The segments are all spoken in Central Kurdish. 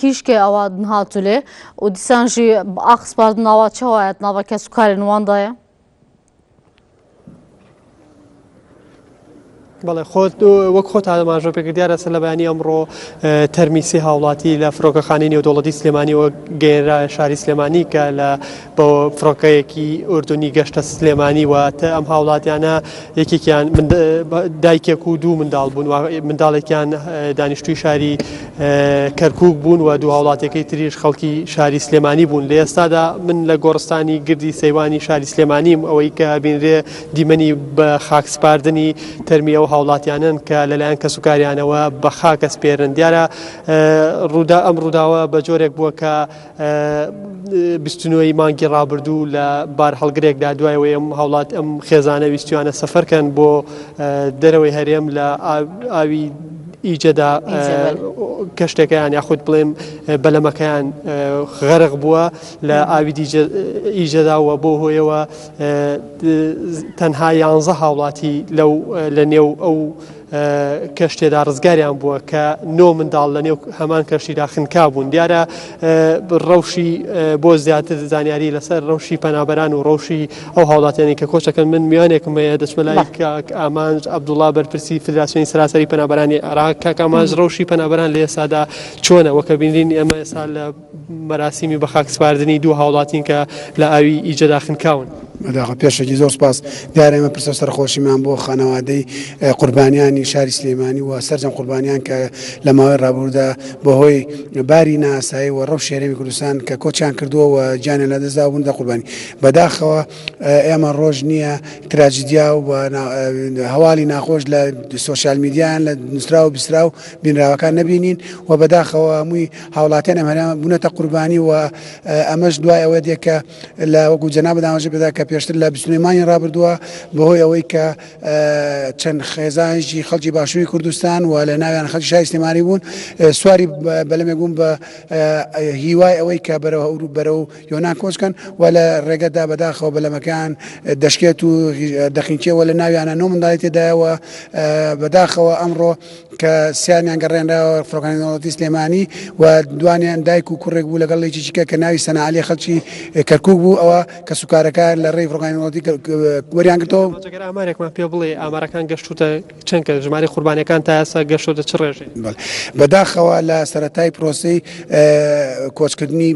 کیشکێ ئەوە هاتولێ و دیسانژی ئاخسپارد ناوە چاوایەت ناوەکە سوکارێن واندایە بەڵێ خۆت وەک خۆت ئاماژە پێکرد دیارە سەر لە بەیانی ئەمڕۆ تەرمیسی هاوڵاتی لە فڕۆکەخانەی نێودەوڵەتی سلێمانیەوە گەێنرا شاری سلێمانی کە لە بۆ فڕۆکەیەکی ئوردنی گەشتە سلێمانی و ئەم هاوڵاتیانە یەکێکیان دایکێک و دوو منداڵ بوون منداڵێکیان دانیشتووی شاری کەرکووک بوون و دوو هاوڵاتەکەی تریش خەڵکی شاری سلێمانی بوون لە ئێستادا من لە گۆڕستانی گردی سەیوانی شاری سلێمانیم ئەوەی کە بینرێ دیمەنی بە خاکسپاردنی تەرمیە هاوڵاتیانن کە لەلایەن کە سوکاریانەوە بە خاکە سپێرن دیارە ئەم ڕووداوە بە جۆرێک بووە کە بیستنەوەی مانگی ڕابردوو لە بار هەڵگرێکدا دوایەوەی ئەم هاوڵات ئەم خێزانە ویستویانە سەفەرکەن بۆ دەرەوەی هەرێم لە ئاوی ئیجەدا کەشتەکەیان یاخود بڵێم بەلەمەکەیان غەرق بووە لە ئاوی ئیجەداوە بۆ هۆیەوە تەنها 11 هاوڵاتی لە نێو ئەو کەشتێدا ڕزگاریان بووە کە 9 منداڵ لە نێو هەمان کەشتیدا خنکا بوون دیارە ڕەوشی بۆ زیاتر زانیاری لەسەر ڕەوشی پەنابەران و ڕەوشی ئەو هاوڵاتیانی کە کۆچەکەن من میوانێکم هەیە دەچمە لای ئامانج عەبدوڵڵا بەرپرسی فدراسیۆنی سەراسەری پەنابەرانی عێراق کاک ئامانج ڕەوشی پەنابەران لە ئێستادا چۆنە وەکە بینین ئێمە ئێستا لە مەراسیمی بە خاکسپاردنی دوو هاوڵاتین کە لە ئاوی ئیجەدا خنکاون مەداخە پێشێکی زۆر سپاس دیارە ئێمە پرسە سەرخۆشیمان بۆ خانەوادەی قوربانیانی شاری سلێمانی و سەرجەم قوربانیان کە لە ماوەی ڕابردوودا بەهۆی باری ناسایی و ڕەو شێرەمی کوردستان کە کۆچیان کردووە و جانیان لەدەستدا بوون دە قوربانی بەداخەوە ئێمە ڕۆژ نییە تراجیدیا و هەواڵی ناخۆش لە سۆشیال میدیایان لە نووسرا و بیسرا و بینراوەکان نەبینین و بەداخەوە هەمووی هاوڵاتیان ئەمەریان بوونەتە قوربانی و ئەمەش دوای ئەوە دێکە لە وەکو جەناب دامەژە بدا کە پێشتر لە بیستنەمانی ڕابردووە بەهۆی ئەوەی کە چەند خێزانێکی خەڵکی باشووری کوردستان و لە ناویان خەڵکی شاری سلێمانی بوون سواری بەلەمێک بوون بە هیوای ئەوەی کە بەرەو یۆنان کۆچکەن و لە ڕێگەدا بەداخەوە بەلەمەکان دەشکێت و دەخینچێەوە لە ناویانە 9 منداڵی تێدایەوە بەداخەوە ئەمڕۆ کە سییانیان گەڕێنراوە فڕۆکانی نێودەوڵەتی سلێمانی و دوانیان دایک و کوڕێک بوو لەگەڵ لێکیچیکە کە ناوی سەنعالی خەڵکی کەرکووک بوو ئەوە کە سوکارەکان لە ڕێی فڕۆکانی نێودەوڵەتی وەریان گرتەوە ئامارێکمان پێ بڵێ ئامارەکان گەشتوتە چەند کە ژمارەی قوربانیەکان تا ئێستا گەشتوتە چ ڕێژێ بەداخەوە لە سەرەتای پرۆسەی کۆچکردنی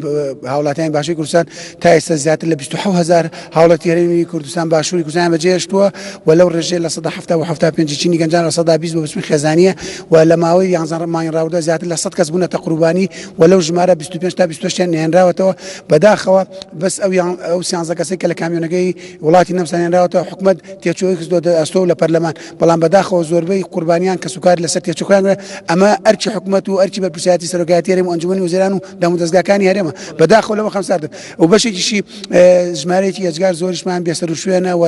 هاوڵاتیانی باشووری کوردستان تا ئێستا زیاتر لە 27,000 هاوڵاتی هەرێمی کوردستان باشووری کوردستان بەجێهێشتووە و لەو ڕێژەیە لە 175 چینی گەنجان لە 120 بۆ بچمی خێزانیە و لە ماوەی 11 مانگی ڕابردووە زیاتر لە 100 کەس بوونەتە قوربانی و لەو ژمارە 25 تا 28 نێنراوەتەوە بەداخەوە بەس ئەو 13 کەسێک کە لە کامیۆنەکەی وڵاتی نەمسانێنراوەتەوە حکومەت تێچۆی خستۆ ئەستۆ لە پەرلەمان بەڵام بەداخەوە زۆربەی قوربانیان کە سوکار لەسەر تێچووکران ئەمە ئەرچی حکومەت و ئەرچی بەرپرسیاتی سەرۆکایەتی هەرێم و ئەنجومەنی وەزیران و دامودەستگاکانی هەرێمە بەداخەوە لەمە خەمساردن و بەشێکیشی ژمارەیەکی ئەجگار زۆریشمان بێسەر و شوێنە و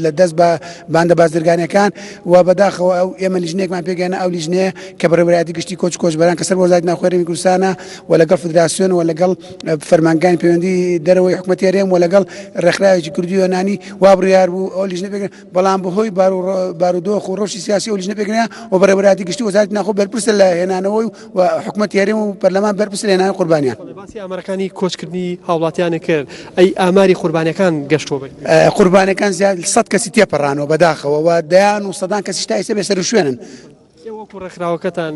لە دەست بە باندە بازرگانیەکان و بەداخەوە ئەو ئێمە لیژنەیەکمان پێگەیانا ئەو لیژنەیە کە بەڕێوەبەری گشتی کۆچبەران کە سەر وەزارەتی ناوخۆیی کوردستانە و لەگەڵ فدراسیۆن و لەگەڵ فەرمانگانی پەیوەندی دەرەوەی حکومەتی هەرێم و لەگەڵ ڕێکخراوێکی کوردی و یۆنانی وا بڕیار بوو ئەو لیژنە پێکرێن بەڵام بەهۆی بارودۆخ و ڕۆژی سیاسی ئەو لیژنە پێکرێنە و بەڕێوەبەری گشتی وەزارەتی ناوخۆ بەرپرسە لە هێنانەوەی و حکومەتی هەرێم و پەرلەمان بەرپرسە لە هێنانی قوربانیان باسی ئامارەکانی کۆچکردنی هاوڵاتیانە کرد ئەی ئاماری قوربانیەکان گەشتووە قوربانەکان زیاد 100 کەسی تێپەڕانەوە بەداخەوە و دەیان و سەدان کەسیش تا ئێستا بێسەر و شوێنن وەکو ڕێکخراوەکەتان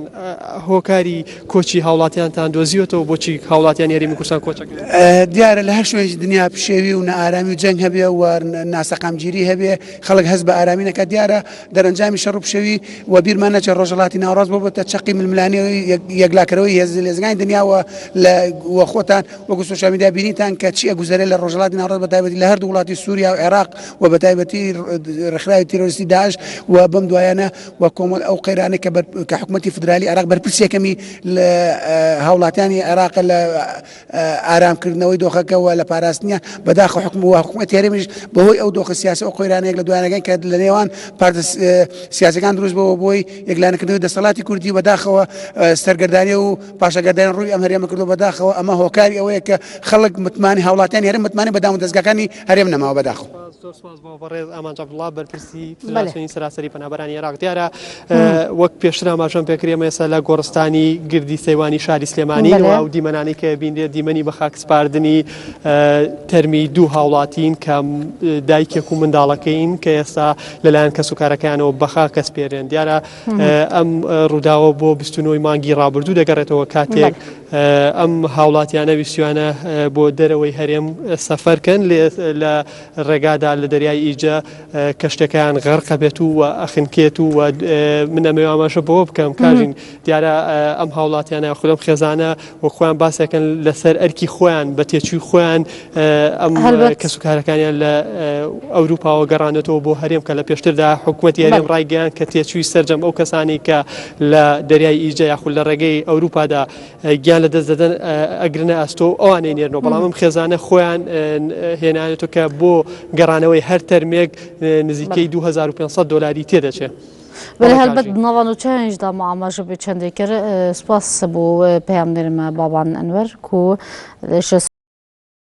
هۆکاری کۆچی هاوڵاتیانتان دۆزیوەتەوە بۆچی هاوڵاتیان یاریمی کوردستان کۆچەکە دیارە لە هەر شوێنی دنیا پشێوی و نەئارامی و جەنگ هەبێ و ناسەقامگیری هەبێ خەڵک هەست بە ئارامی نەکات دیارە دەرەنجامی شەڕ و پشێوی و بیرمان نەچێت ڕۆژهەڵاتی ناوەڕاست بۆتە چەقی ململانی یەکلاکەرەوەی هێز لێزگانی دنیاوە لە خۆتان وەکو سۆشیال میدیا بینیتان کە چی ئەگوزارێت لە ڕۆژهەڵاتی ناوەڕاست بەتایبەتی لە هەردوو وڵاتی سووریا و عێراق و بەتایبەتی ڕێکخراوی تیرۆریستی داعش و بەم دوایانە و کۆمەڵ ئەو قەیرانە کە حکومەتی فدرالی عێراق بەرپرسێکەمی لە هاوڵاتیانی عێراق لە ئارامکردنەوەی دۆخەکەەوە لە پاراستنیە بەداخە حکومەتی هەرێمیش بەهۆی ئەو دۆخە سیاسی ئەو قۆیرانەیەک لە دوایانەکەی کە لە نێوان پارتە سیاسەکان دروست بەوە بۆی یەکلانەکردنەوەی دەسەڵاتی کوردی بەداخەوە سەرگەردانی و پاشەگەردانی ڕووی ئەم هەرێمە کردو بەداخەوە ئەمە هۆکاری ئەوەیە کە خەڵک متمانی هاوڵاتیانی هەرێم متمانی بەدام و دەستگاکانی هەرێم نەماوە بەداخەوە بەڕێز ئامانج عەبدوڵڵا بەرپرسی فدراسیۆنی سەراسەری پەنابەرانی عێراق دیارە وەک پێشتر ئاماژەم پێکرێمە ئێستا لە گۆڕستانی گردی سەیوانی شاری سلێمانی بەڵێ. و دیمەنانی کە بینێت دیمەنی بە خاکسپاردنی تەرمی دوو هاوڵاتین کە دایکێک و منداڵەکەین کە ئێستا لەلایەن کەس و کارەکانەوە بەخا کەس پێرێن دیارە ئەم ڕووداوە بۆ 29 مانگی ڕابردوو دەگەڕێتەوە کاتێک ئەم هاوڵاتیانە ویستوانە بۆ دەرەوەی هەرێم سەفەرکەن لە ڕێگادا لە دەریای ئیجە کەشتەکان غەرقە بێت و ئەخنکێت و من ئەمە ئاماژە بۆ بکەم کاژین دیارە ئەم هاوڵاتیانە خودم خێزانە و خۆیان باسەکەن لەسەر ئەرکی خۆیان بە تێچووی خۆیان ئەم کەسوکارەکانیان لە ئەوروپاوە گەڕانێتەوە بۆ هەرێم کە لە پێشتردا حکوومەتی هەرێم ڕایگەیان کە تێچووی سەرجەم ئەو کەسانی کە لە دەریای ئیجە یاخود لە ڕێگەی ئەوروپادا گیان لە دەست دەدەن ئەگرنە ئەستۆ ئەوانەی نێرنەوە بەڵام ئەم خێزانە خۆیان هێنانێتەوە کە بۆ گەڕانەوەی هەر تەرمێک نزیکەی 2500 دلاری تێدەچێت. ولی هەلبەت ناوانوچەیانیشدا ئاماژە بێ چەندێک کرد سپاس بۆ پەیامدەرمە بابان ئەنوەر کو